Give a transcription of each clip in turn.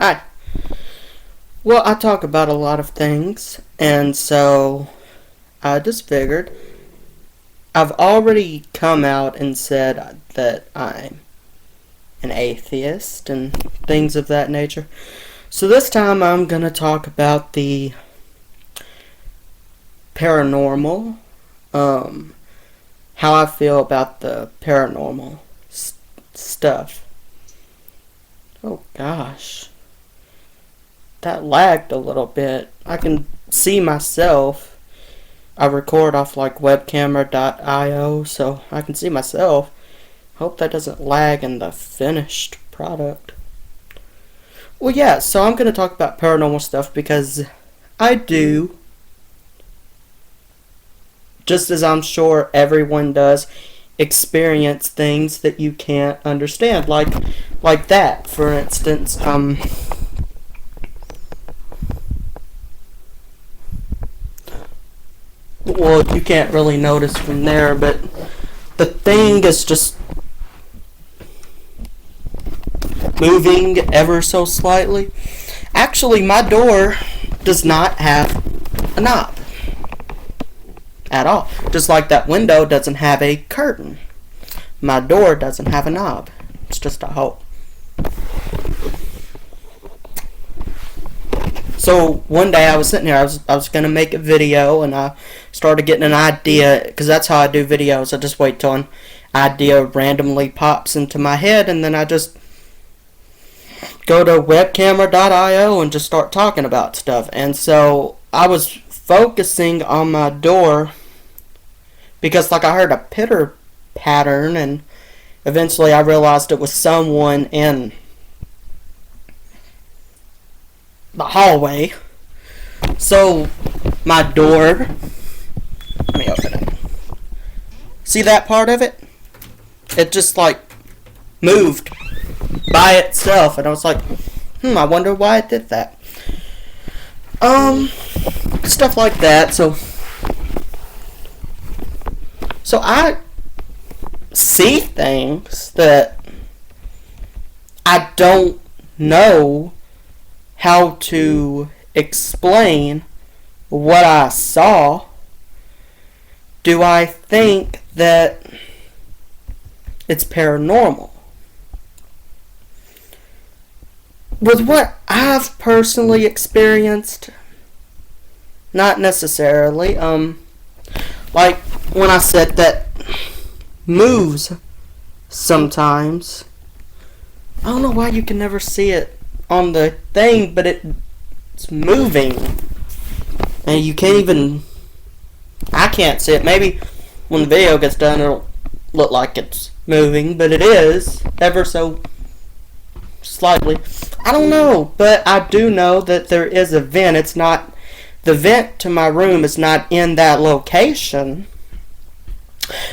Hi. Well, I talk about a lot of things, and so I just figured I've already come out and said that I'm an atheist and things of that nature. So this time I'm going to talk about the paranormal, how I feel about the paranormal stuff. Oh gosh. That lagged a little bit. I can see myself. I record off like webcamera.io, so I can see myself. Hope that doesn't lag in the finished product. Well, yeah, so I'm going to talk about paranormal stuff because I do, just as I'm sure everyone does, experience things that you can't understand. Like that, for instance. Well, you can't really notice from there, but the thing is just moving ever so slightly. Actually, my door does not have a knob at all. Just like that window doesn't have a curtain. My door doesn't have a knob. It's just a hole. So one day I was sitting here, I was going to make a video, and I started getting an idea, because that's how I do videos. I just wait till an idea randomly pops into my head, and then I just go to webcamera.io and just start talking about stuff. And so I was focusing on my door, because like I heard a pitter pattern, and eventually I realized it was someone in the hallway. So my door, let me open it. See that part of it? It just like moved by itself, and I was like, I wonder why it did that. Stuff like that. So I see things that I don't know how to explain what I saw. Do I think that it's paranormal? With what I've personally experienced, not necessarily. Like when I said that moves sometimes. I don't know why you can never see it on the thing, but it's moving, and you can't even, I can't see it. Maybe when the video gets done it'll look like it's moving, but it is ever so slightly. I don't know, but I do know that there is a vent. It's not, the vent to my room is not in that location,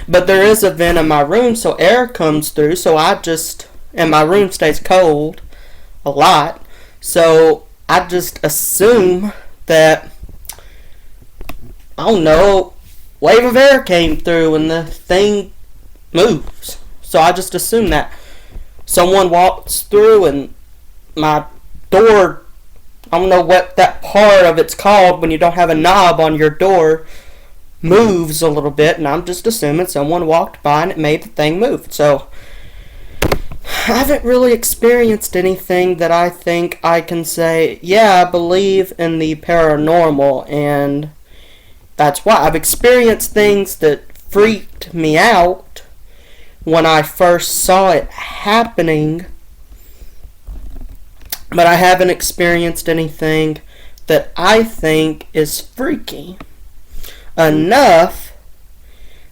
but there is a vent in my room, so air comes through, so and my room stays cold a lot, so I just assume that, I don't know, wave of air came through and the thing moves. So I just assume that someone walks through and my door, I don't know what that part of it's called when you don't have a knob on your door, moves a little bit, and I'm just assuming someone walked by and it made the thing move. So I haven't really experienced anything that I think I can say, yeah, I believe in the paranormal, and that's why. I've experienced things that freaked me out when I first saw it happening, but I haven't experienced anything that I think is freaky enough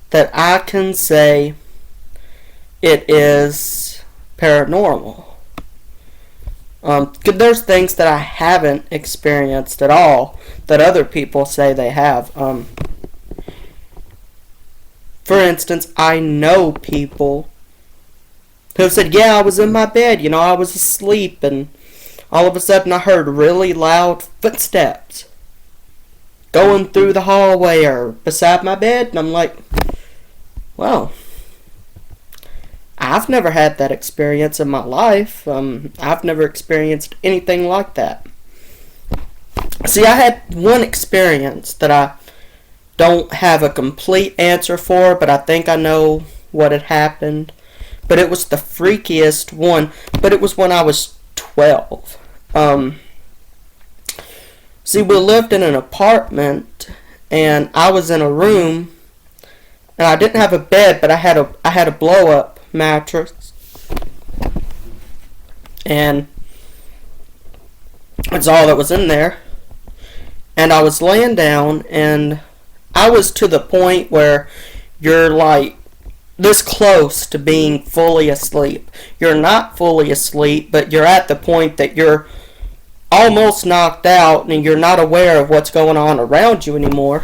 that I can say it is paranormal. There's things that I haven't experienced at all that other people say they have. For instance, I know people who have said, yeah, I was in my bed, I was asleep, and all of a sudden I heard really loud footsteps going through the hallway or beside my bed, and I'm like, well, I've never had that experience in my life. I've never experienced anything like that. See, I had one experience that I don't have a complete answer for, but I think I know what had happened. But it was the freakiest one. But it was when I was 12. See, we lived in an apartment, and I was in a room, and I didn't have a bed, but I had a blow up mattress, and that's all that was in there. And I was laying down, and I was to the point where you're like this close to being fully asleep. You're not fully asleep, but you're at the point that you're almost knocked out and you're not aware of what's going on around you anymore.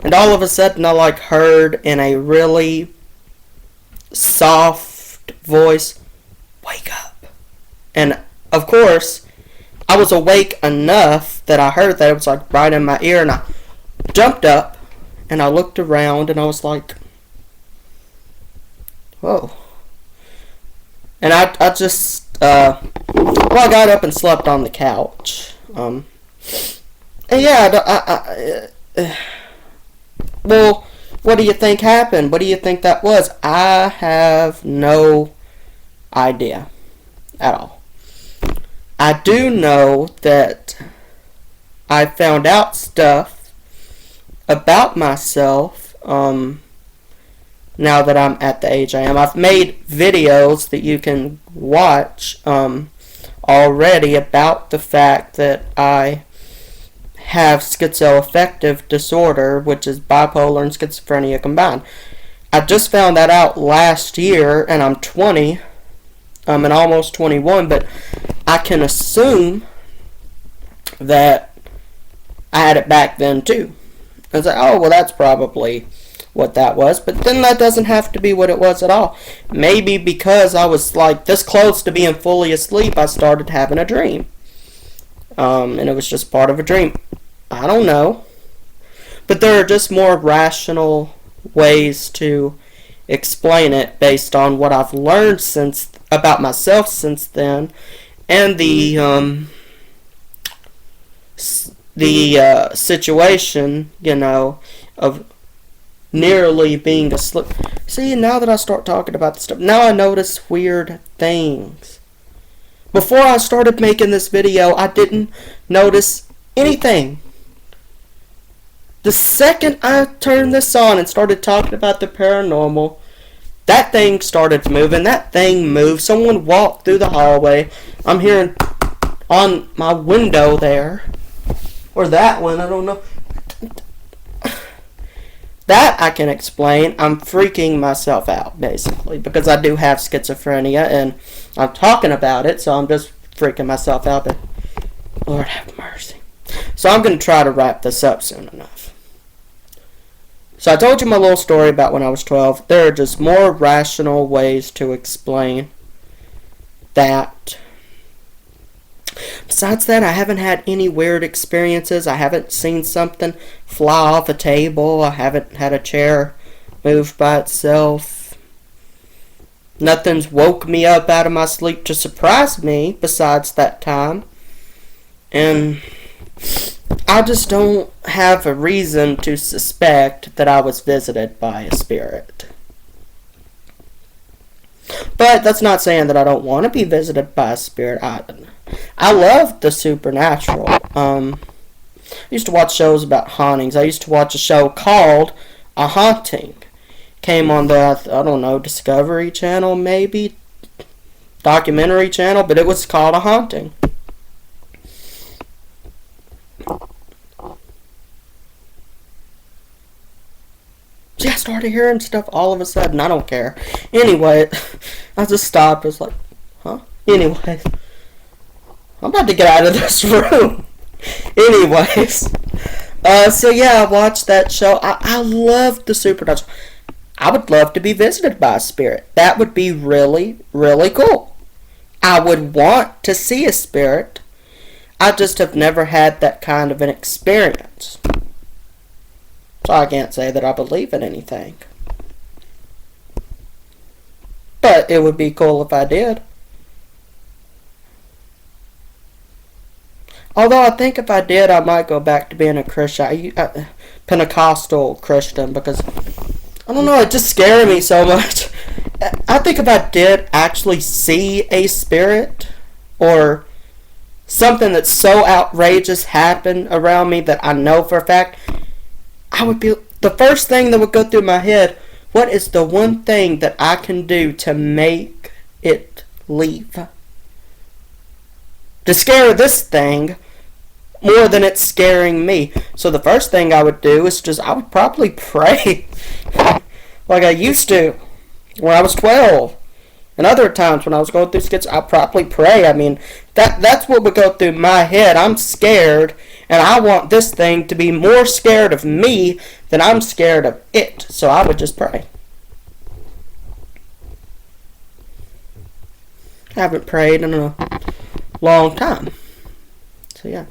And all of a sudden I like heard in a really soft voice, "Wake up." And of course, I was awake enough that I heard that. It was like right in my ear, and I jumped up and I looked around and I was like, whoa. And I just, I got up and slept on the couch. And yeah, well, what do you think happened? What do you think that was? I have no idea at all. I do know that I found out stuff about myself now that I'm at the age I am. I've made videos that you can watch already about the fact that I have schizoaffective disorder, which is bipolar and schizophrenia combined. I just found that out last year, and I'm 20. I'm almost 21, but I can assume that I had it back then too. I was like, oh, well, that's probably what that was. But then that doesn't have to be what it was at all. Maybe because I was like this close to being fully asleep, I started having a dream. And it was just part of a dream. I don't know. But there are just more rational ways to explain it based on what I've learned about myself since then, and the situation, of nearly being asleep. See, now that I start talking about this stuff, now I notice weird things. Before I started making this video, I didn't notice anything. The second I turned this on and started talking about the paranormal, that thing started moving. That thing moved. Someone walked through the hallway. I'm hearing on my window there. Or that one, I don't know. That I can explain. I'm freaking myself out, basically, because I do have schizophrenia, and I'm talking about it, so I'm just freaking myself out. But Lord have mercy. So I'm going to try to wrap this up soon enough. So I told you my little story about when I was 12. There are just more rational ways to explain that. Besides that, I haven't had any weird experiences. I haven't seen something fly off a table. I haven't had a chair move by itself. Nothing's woke me up out of my sleep to surprise me besides that time. And I just don't have a reason to suspect that I was visited by a spirit. But that's not saying that I don't want to be visited by a spirit. I love the supernatural. I used to watch shows about hauntings. I used to watch a show called A Haunting. Came on the, I don't know, Discovery Channel maybe? Documentary channel, but it was called A Haunting. See, I started hearing stuff all of a sudden. I don't care. Anyway, I just stopped. I was like, huh? Anyways, I'm about to get out of this room. Anyways, so yeah, I watched that show. I loved the supernatural. I would love to be visited by a spirit. That would be really, really cool. I would want to see a spirit. I just have never had that kind of an experience. So I can't say that I believe in anything. but it would be cool if I did. Although I think if I did, I might go back to being a Christian, Pentecostal Christian, because I don't know, it just scared me so much. I think if I did actually see a spirit or something that's so outrageous happen around me that I know for a fact, I would be the first thing that would go through my head, what is the one thing that I can do to make it leave? To scare this thing more than it's scaring me. So the first thing I would do is I would probably pray like I used to when I was 12. And other times when I was going through skits, I'd probably pray. I mean, that's what would go through my head. I'm scared, and I want this thing to be more scared of me than I'm scared of it. So I would just pray. I haven't prayed in a long time. So yeah.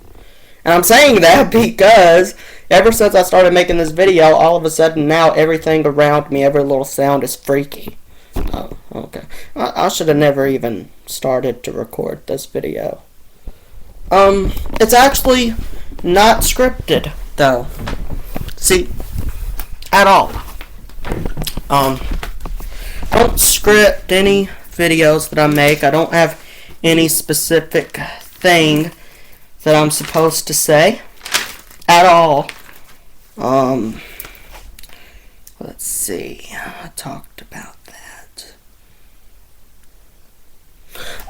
And I'm saying that because ever since I started making this video, all of a sudden now everything around me, every little sound is freaky. Oh, okay. I should have never even started to record this video. It's actually not scripted, though. See, at all. I don't script any videos that I make. I don't have any specific thing that I'm supposed to say at all. Let's see. I talked about that.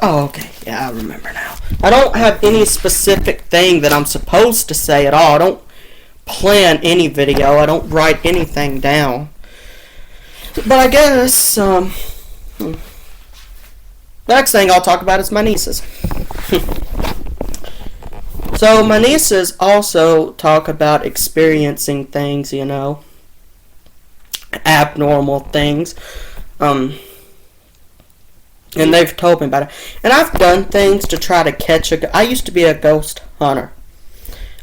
Oh, okay. Yeah, I remember now. I don't have any specific thing that I'm supposed to say at all. I don't plan any video. I don't write anything down. But I guess, the next thing I'll talk about is my nieces. So my nieces also talk about experiencing things, abnormal things. And they've told me about it. And I've done things to try to catch I used to be a ghost hunter.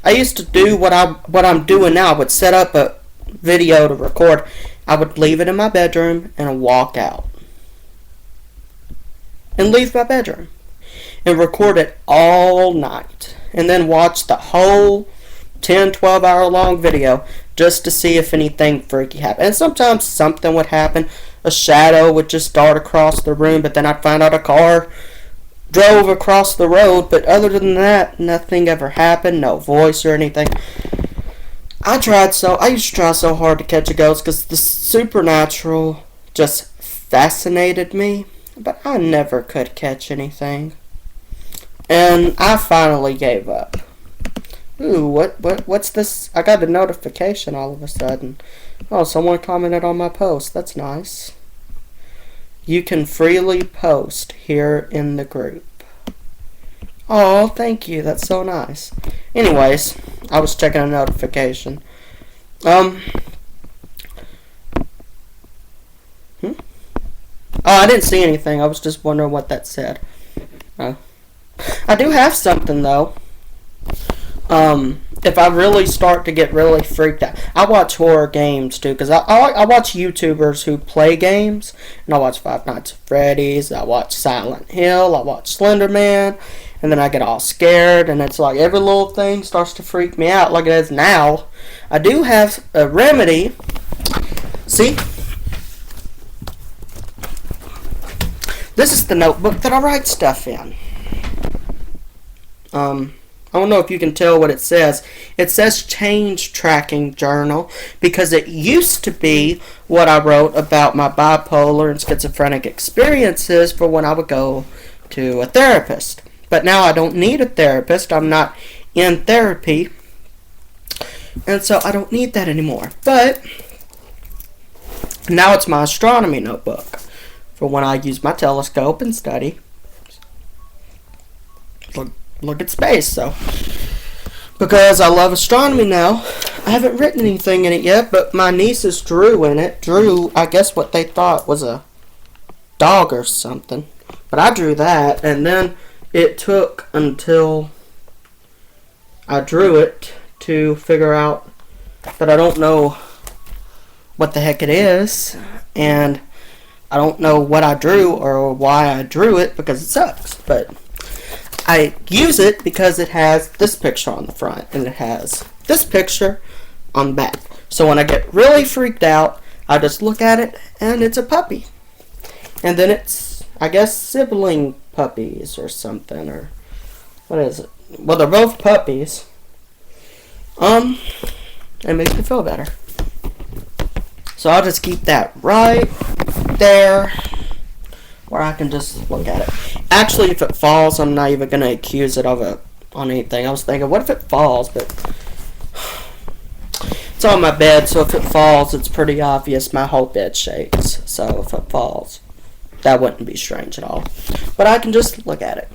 I used to do what I'm doing now. I would set up a video to record. I would leave it in my bedroom and walk out. And leave my bedroom. And record it all night. And then watch the whole 10, 12 hour long video just to see if anything freaky happened. And sometimes something would happen. A shadow would just dart across the room, but then I'd find out a car drove across the road. But other than that, nothing ever happened. No voice or anything. I used to try so hard to catch a ghost because the supernatural just fascinated me. But I never could catch anything. And I finally gave up. Ooh, what's this? I got a notification all of a sudden. Oh, someone commented on my post. That's nice. You can freely post here in the group. Oh, thank you. That's so nice. Anyways, I was checking a notification. Oh, I didn't see anything. I was just wondering what that said. Oh. I do have something, though. If I really start to get really freaked out. I watch horror games, too, because I watch YouTubers who play games. And I watch Five Nights at Freddy's. I watch Silent Hill. I watch Slender Man. And then I get all scared. And it's like every little thing starts to freak me out like it is now. I do have a remedy. See? This is the notebook that I write stuff in. I don't know if you can tell what it says. It says change tracking journal because it used to be what I wrote about my bipolar and schizophrenic experiences for when I would go to a therapist. But now I don't need a therapist. I'm not in therapy. And so I don't need that anymore. But now it's my astronomy notebook for when I use my telescope and study. Look at space, so. Because I love astronomy now. I haven't written anything in it yet, but my nieces drew in it. Drew, I guess what they thought was a dog or something. But I drew that, and then it took until I drew it to figure out that I don't know what the heck it is. And I don't know what I drew or why I drew it because it sucks, but I use it because it has this picture on the front and it has this picture on the back. So when I get really freaked out, I just look at it and it's a puppy. And then it's, I guess, sibling puppies or something, or what is it? Well, they're both puppies. It makes me feel better. So I'll just keep that right there where I can just look at it. Actually, if it falls, I'm not even going to accuse it of it on anything. I was thinking, what if it falls? But it's on my bed, so if it falls, it's pretty obvious my whole bed shakes. So if it falls, that wouldn't be strange at all. But I can just look at it.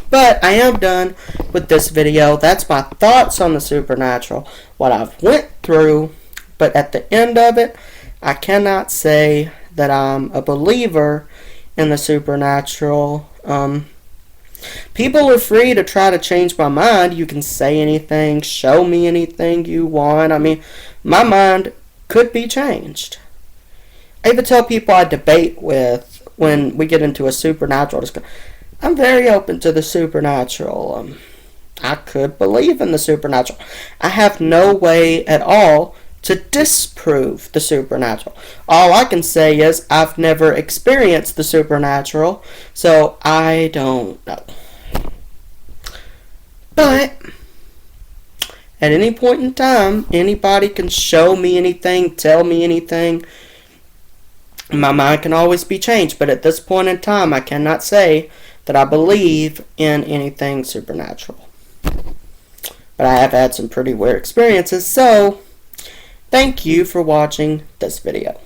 But I am done with this video. That's my thoughts on the supernatural, what I've went through. But at the end of it, I cannot say that I'm a believer in the supernatural. People are free to try to change my mind. You can say anything, show me anything you want. I mean, my mind could be changed. I even tell people I debate with when we get into a supernatural discussion, I'm very open to the supernatural. I could believe in the supernatural. I have no way at all to disprove the supernatural. All I can say is I've never experienced the supernatural, so I don't know. But at any point in time, anybody can show me anything, tell me anything. My mind can always be changed, but at this point in time, I cannot say that I believe in anything supernatural. But I have had some pretty weird experiences, so thank you for watching this video.